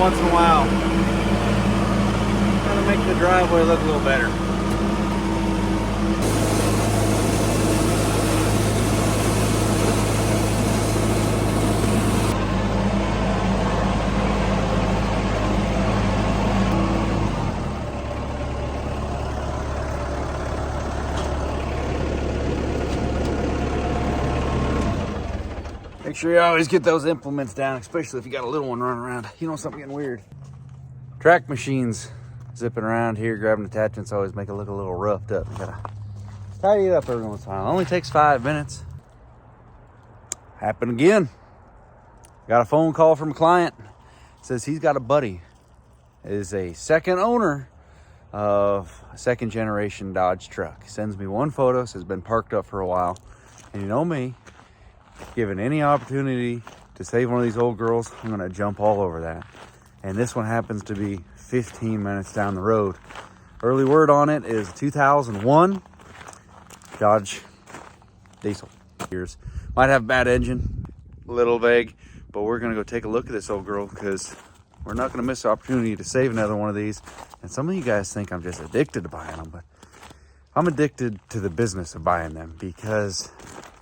once in a while. Gotta make the driveway look a little better. Make sure you always get those implements down, especially if you got a little one running around. You know, something getting weird. Track machines zipping around here, grabbing attachments always make it look a little roughed up. You gotta tidy it up every once in a while. It only takes 5 minutes. Happened again. Got a phone call from a client. Says he's got a buddy. Is a second owner of a second generation Dodge truck. He sends me one photo, says been parked up for a while. And you know me, given any opportunity to save one of these old girls, I'm gonna jump all over that. And this one happens to be 15 minutes down the road. Early word on it is 2001 Dodge diesel. Years. Might have a bad engine, a little vague, but we're gonna go take a look at this old girl because we're not gonna miss the opportunity to save another one of these. And some of you guys think I'm just addicted to buying them, but I'm addicted to the business of buying them because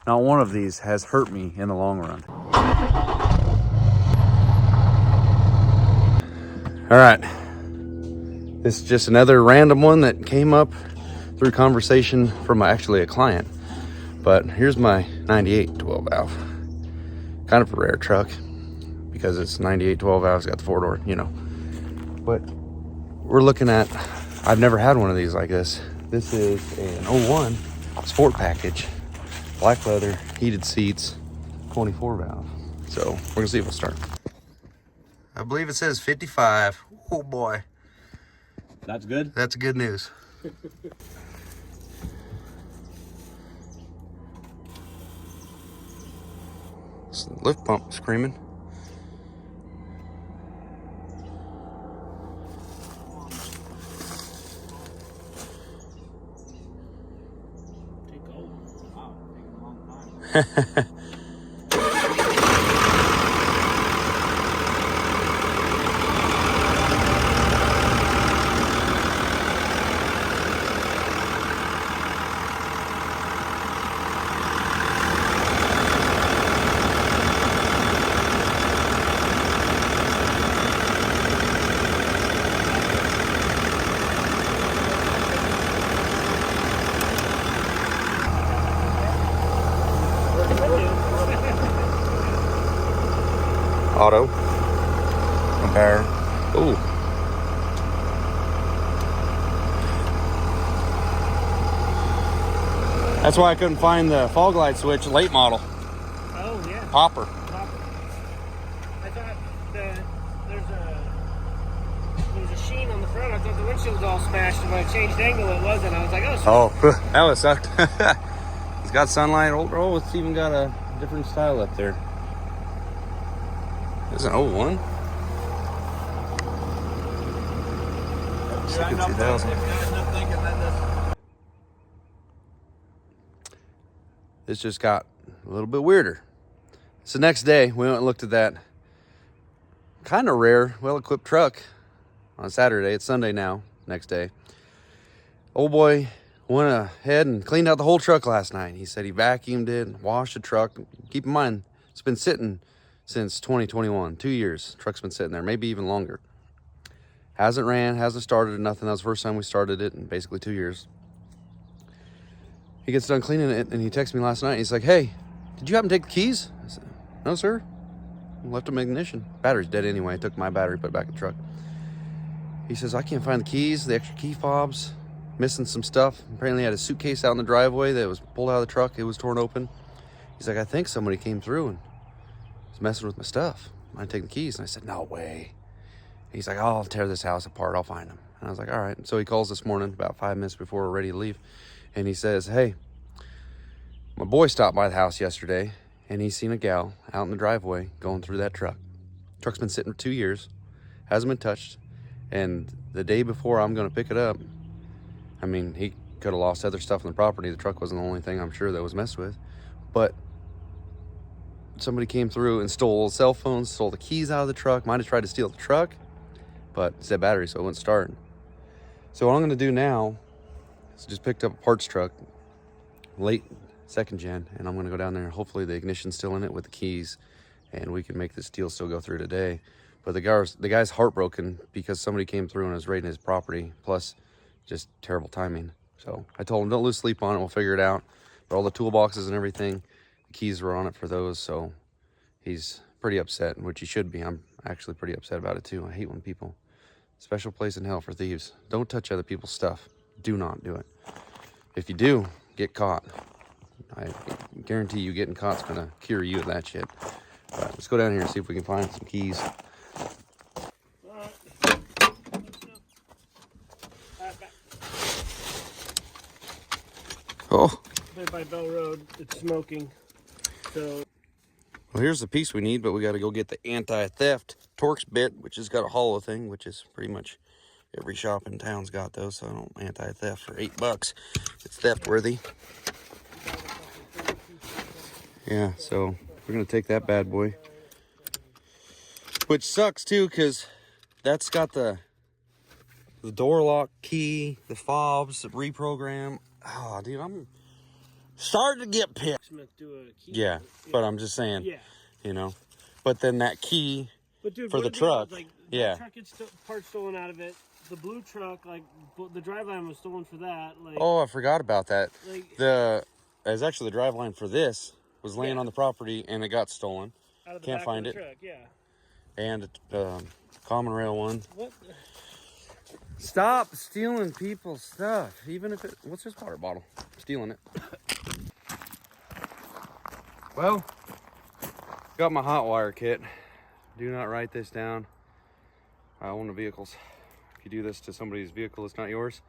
not one of these has hurt me in the long run. All right, this is just another random one that came up through conversation from actually a client. But here's my 98 12 valve. Kind of a rare truck because it's 98 12 valves, got the 4-door, you know. But we're looking at, I've never had one of these like this. This is an 01 sport package. Black leather, heated seats, 24 valve. So we're gonna see if we'll start. I believe it says 55. Oh boy. That's good? That's good news. Lift pump screaming. Auto. Compare. Ooh. That's why I couldn't find the fog light switch late model. Oh, yeah. Popper. I thought there was a sheen on the front. I thought the windshield was all smashed, and when I changed angle, it wasn't. I was like, oh, That was sucked. It's got sunlight. Oh, it's even got a different style up there. This is an 01. Second 2000. This just got a little bit weirder. So next day, we went and looked at that kind of rare, well-equipped truck on Saturday. It's Sunday now, next day. Old boy went ahead and cleaned out the whole truck last night. He said he vacuumed it, washed the truck. Keep in mind, it's been sitting since 2021, 2 years. Truck's been sitting there, maybe even longer. Hasn't ran, hasn't started, nothing. That was the first time we started it in basically 2 years. He gets done cleaning it and he texted me last night. He's like, hey, did you happen to take the keys? I said, no, sir. Left them in ignition. Battery's dead anyway. I took my battery, put it back in the truck. He says, I can't find the keys, the extra key fobs, missing some stuff. Apparently he had a suitcase out in the driveway that was pulled out of the truck. It was torn open. He's like, I think somebody came through and messing with my stuff. I take the keys. And I said, no way. He's like, oh, I'll tear this house apart. I'll find them. And I was like, all right. And so he calls this morning about 5 minutes before we're ready to leave. And he says, hey, my boy stopped by the house yesterday and he's seen a gal out in the driveway going through that truck. Truck's been sitting for 2 years, hasn't been touched. And the day before I'm going to pick it up, I mean, he could have lost other stuff on the property. The truck wasn't the only thing I'm sure that was messed with. But somebody came through and stole cell phones, stole the keys out of the truck, might have tried to steal the truck. but it's that battery, so it wouldn't start. So what I'm gonna do now is just picked up a parts truck, late 2nd gen, and I'm gonna go down there. Hopefully the ignition's still in it with the keys, and we can make this deal still go through today. But the guy's heartbroken because somebody came through and was raiding his property, plus just terrible timing. So I told him, don't lose sleep on it, we'll figure it out. But all the toolboxes and everything, the keys were on it for those, so he's pretty upset, which he should be. I'm actually pretty upset about it too. I hate when people, special place in hell for thieves. Don't touch other people's stuff. Do not do it. If you do, get caught. I guarantee you getting caught's gonna cure you of that shit. But let's go down here and see if we can find some keys. Oh. Right by Bell Road, it's smoking. So. Well, here's the piece we need, but we got to go get the anti-theft Torx bit, which has got a hollow thing, which is pretty much every shop in town's got those. So I don't anti-theft for $8. It's theft worthy. Yeah, so we're gonna take that bad boy, which sucks too, because that's got the door lock key, the fobs, the reprogram. Oh, dude, I'm starting to get pissed. Yeah, but I'm just saying, you know. But then that key for the truck, like, the truck gets parts stolen out of it. The blue truck, like the driveline was stolen for that. Like, oh, I forgot about that. Like, it was actually the driveline for this was laying on the property and it got stolen. Out of the Can't back find of the it. Truck, And common rail one. What? Stop stealing people's stuff. Even if it, what's this water bottle? Stealing it. Well, got my hot wire kit. Do not write this down. I own the vehicles. If you do this to somebody's vehicle, it's not yours.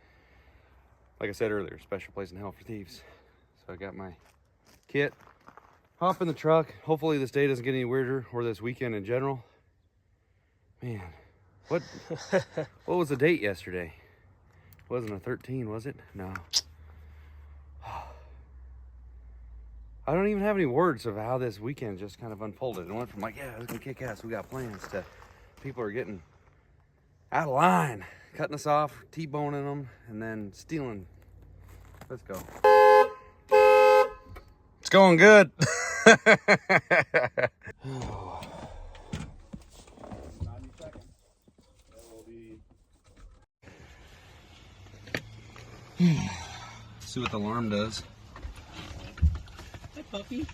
Like I said earlier, special place in hell for thieves. So I got my kit. Hop in the truck. Hopefully this day doesn't get any weirder, or this weekend in general. Man, what was the date yesterday? Wasn't a 13, was it? No. I don't even have any words of how this weekend just kind of unfolded. It went from like, yeah, it's gonna kick ass, we got plans, to people are getting out of line, cutting us off, T-boning them, and then stealing. Let's go. It's going good. See what the alarm does. Hey, puppy.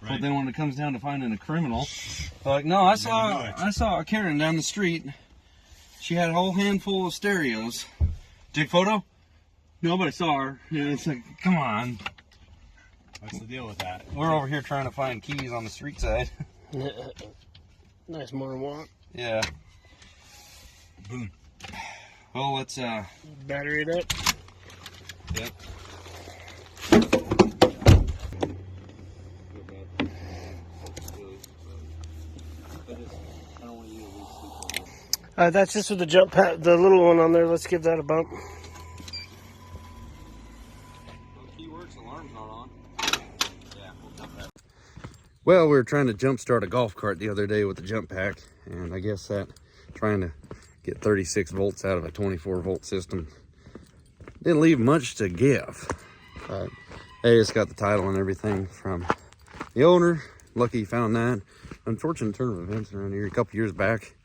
Right. But then when it comes down to finding a criminal, like, no, I saw a Karen down the street. She had a whole handful of stereos. Take photo? No, but I saw her. And it's like, come on. What's the deal with that? We're over here trying to find keys on the street side. Nice morning walk. Yeah. Boom. Well, let's battery it up. Yep. That's just with the jump pad, the little one on there. Let's give that a bump. Key works, alarm's not on. Yeah, we'll jump that. Well, we were trying to jump start a golf cart the other day with the jump pack, and I guess that trying to get 36 volts out of a 24 volt system didn't leave much to give. But hey, it's got the title and everything from the owner. Lucky he found that. Unfortunate turn of events around here a couple years back.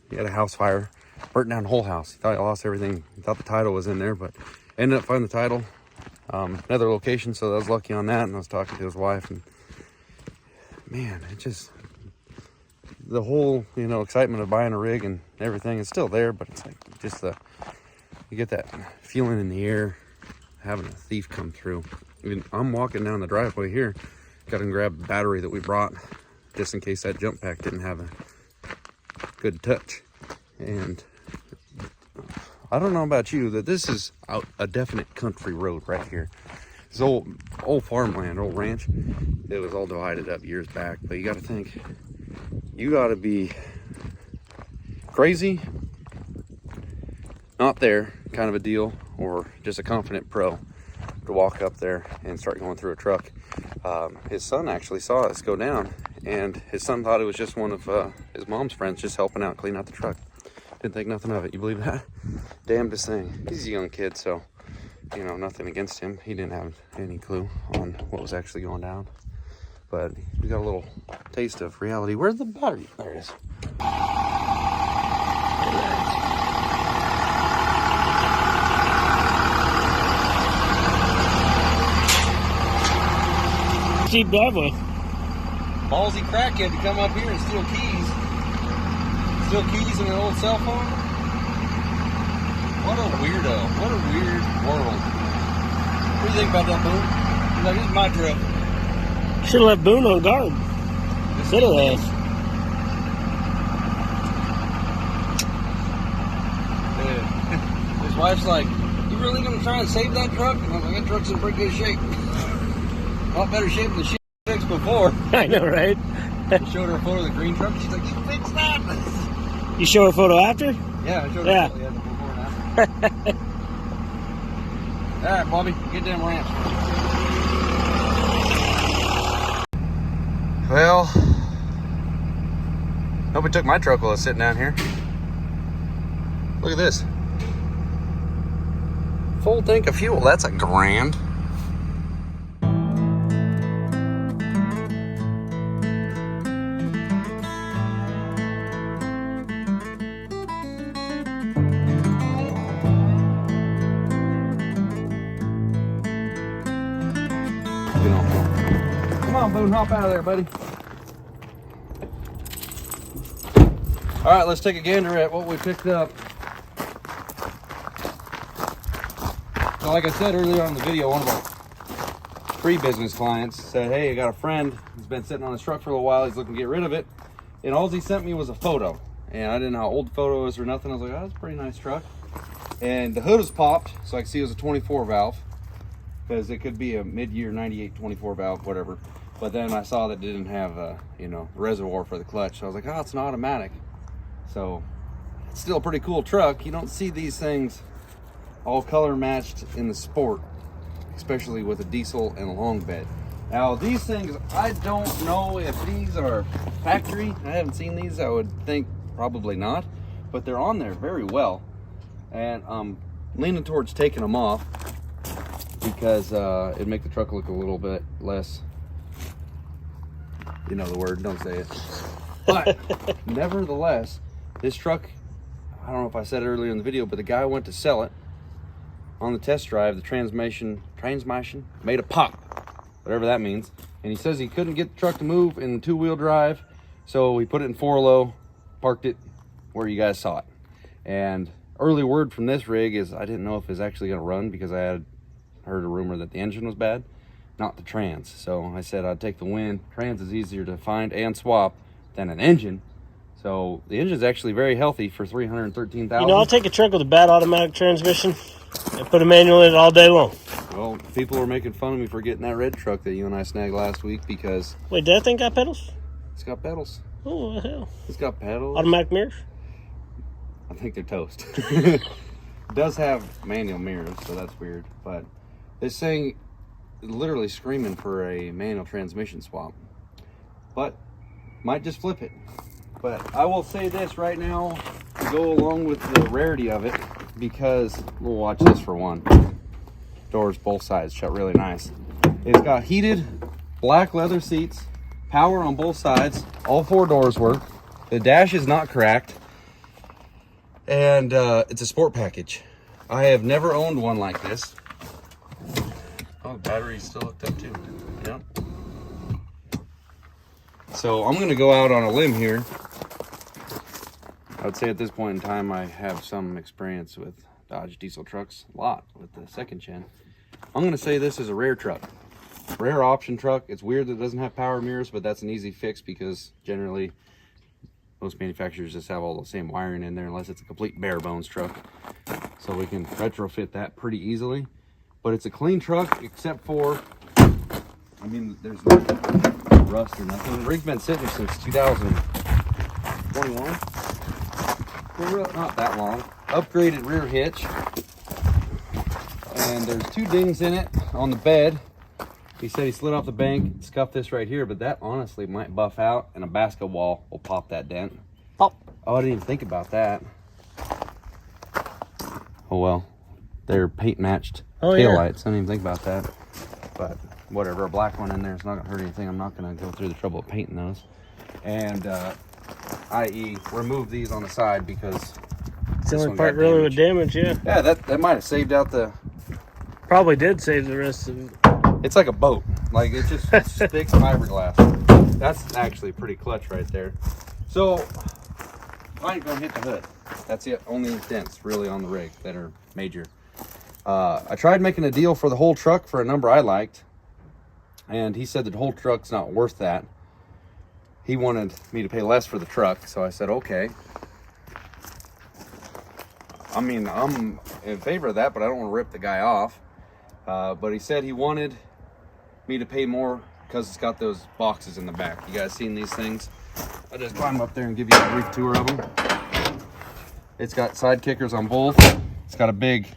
He had a house fire, burnt down the whole house. He thought he lost everything. He thought the title was in there, but ended up finding the title. Another location, so I was lucky on that. And I was talking to his wife, and man, it just, the whole, you know, excitement of buying a rig and everything is still there, but it's like just you get that feeling in the air, having a thief come through. I mean, I'm walking down the driveway here, got to grab the battery that we brought, just in case that jump pack didn't have a good touch. And I don't know about you, that this is a definite country road right here. This old farmland, old ranch, it was all divided up years back. But you got to think, you got to be crazy, not there kind of a deal, or just a confident pro to walk up there and start going through a truck. His son actually saw us go down, and his son thought it was just one of his mom's friends just helping out, clean out the truck. Didn't think nothing of it. You believe that? Damnedest thing. He's a young kid, so, you know, nothing against him. He didn't have any clue on what was actually going down. But we got a little taste of reality. Where's the battery? There it is. Steep driveway. Ballsy crackhead to come up here and steal keys. Steal keys and an old cell phone? What a weirdo. What a weird world. What do you think about that, Boone? He's like, this is my truck. Should have left Boone on guard. Should have. His wife's like, you really gonna try and save that truck? And I was like, that truck's in pretty good shape. A lot better shape than the shit I fixed before. I know, right? I showed her a photo of the green truck. She's like, you fixed that? You show her a photo after? Yeah, I showed her a photo. Yeah, the before and after. All right, Bobby, get them ramps. Well, nobody took my truck while I was sitting down here. Look at this. Full tank of fuel. That's a grand. Come on, Boone, hop out of there, buddy. All right, let's take a gander at what we picked up. So like I said earlier on in the video, one of our pre-business clients said, hey, I got a friend who's been sitting on his truck for a little while. He's looking to get rid of it. And all he sent me was a photo. And I didn't know how old the photo is or nothing. I was like, oh, that's a pretty nice truck. And the hood was popped, so I could see it was a 24 valve. Because it could be a mid-year 98 24 valve, whatever. But then I saw that it didn't have you know, the reservoir for the clutch. So I was like, oh, it's an automatic. So it's still a pretty cool truck. You don't see these things all color matched in the sport, especially with a diesel and a long bed. Now these things, I don't know if these are factory. I haven't seen these. I would think probably not, but they're on there very well. And I'm leaning towards taking them off because it'd make the truck look a little bit less, you know the word, don't say it. But nevertheless, this truck, I don't know if I said it earlier in the video, but the guy went to sell it. On the test drive, the transmission made a pop, whatever that means. And he says he couldn't get the truck to move in two-wheel drive, so he put it in 4-low, parked it where you guys saw it. And early word from this rig is I didn't know if it was actually going to run because I had heard a rumor that the engine was bad, not the trans. So I said I'd take the win. Trans is easier to find and swap than an engine. So the engine's actually very healthy for 313,000. You know, I'll take a truck with a bad automatic transmission and put a manual in it all day long. Well, people were making fun of me for getting that red truck that you and I snagged last week because... Wait, did that thing got pedals? It's got pedals. Oh, what the hell? It's got pedals. Automatic mirrors? I think they're toast. It does have manual mirrors, so that's weird. But this thing is literally screaming for a manual transmission swap. But might just flip it. But I will say this right now to go along with the rarity of it, because we'll watch this for one. Doors both sides shut really nice. It's got heated black leather seats, power on both sides, all 4 doors work. The dash is not cracked, and it's a sport package. I have never owned one like this. Oh, the battery's still hooked up too. Yep. So I'm gonna go out on a limb here. I would say at this point in time I have some experience with Dodge diesel trucks, a lot with the 2nd gen. I'm gonna say this is a rare truck. Rare option truck. It's weird that it doesn't have power mirrors, but that's an easy fix because generally most manufacturers just have all the same wiring in there unless it's a complete bare bones truck. So we can retrofit that pretty easily. But it's a clean truck except for, I mean, there's no rust or nothing. The rig's been sitting since 2021. Not that long. Upgraded rear hitch. And there's 2 dings in it on the bed. He said he slid off the bank, scuffed this right here, but that honestly might buff out and a basketball will pop that dent. Pop. Oh, I didn't even think about that. Oh well, they're paint matched taillights. I didn't even think about that. But whatever, a black one in there is not gonna hurt anything. I'm not gonna go through the trouble of painting those. And i.e. remove these on the side because it's the only part really with damage, yeah. Yeah, that might have saved out the... Probably did save the rest of it. It's like a boat. Like it just sticks fiberglass. That's actually pretty clutch right there. So I ain't gonna hit the hood. That's the only dents really on the rig that are major. I tried making a deal for the whole truck for a number I liked, and he said the whole truck's not worth that. He wanted me to pay less for the truck, so I said okay. I mean, I'm in favor of that, but I don't want to rip the guy off. But he said he wanted me to pay more because it's got those boxes in the back. You guys seen these things? I'll just climb up there and give you a brief tour of them. It's got side kickers on both. It's got a big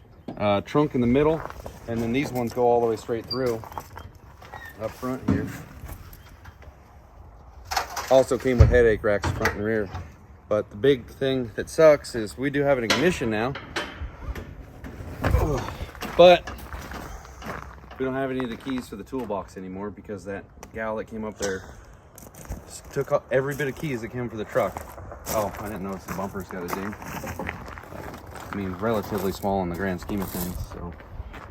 trunk in the middle, and then these ones go all the way straight through up front here. Also came with headache racks front and rear. But the big thing that sucks is we do have an ignition now, but we don't have any of the keys for the toolbox anymore because that gal that came up there took up every bit of keys that came for the truck. Oh, I didn't notice the bumper's got a ding. I mean, relatively small in the grand scheme of things. So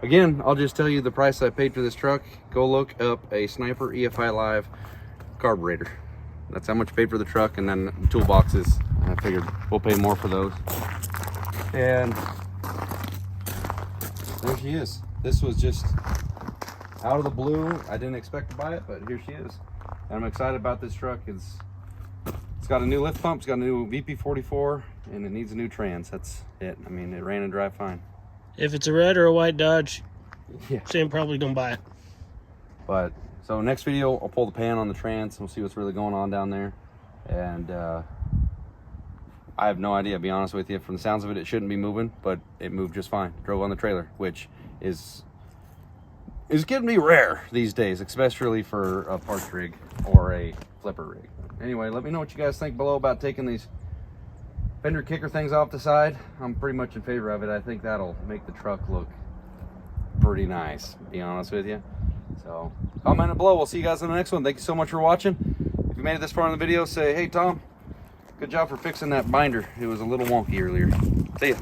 again, I'll just tell you the price I paid for this truck. Go look up a Sniper EFI Live carburetor. That's how much I paid for the truck, and then the toolboxes. I figured we'll pay more for those. And there she is. This was just out of the blue. I didn't expect to buy it, but here she is. And I'm excited about this truck. It's got a new lift pump, it's got a new VP44, and it needs a new trans. That's it. I mean, it ran and drive fine. If it's a red or a white Dodge, yeah, Sam probably don't buy it. But so next video, I'll pull the pan on the trans. We'll see what's really going on down there. And I have no idea, to be honest with you. From the sounds of it, it shouldn't be moving, but it moved just fine. Drove on the trailer, which is getting to be rare these days, especially for a parts rig or a flipper rig. Anyway, let me know what you guys think below about taking these fender kicker things off the side. I'm pretty much in favor of it. I think that'll make the truck look pretty nice, to be honest with you. So comment it below. We'll see you guys in the next one. Thank you so much for watching. If you made it this far in the video, say, hey Tom, good job for fixing that binder. It was a little wonky earlier. See ya.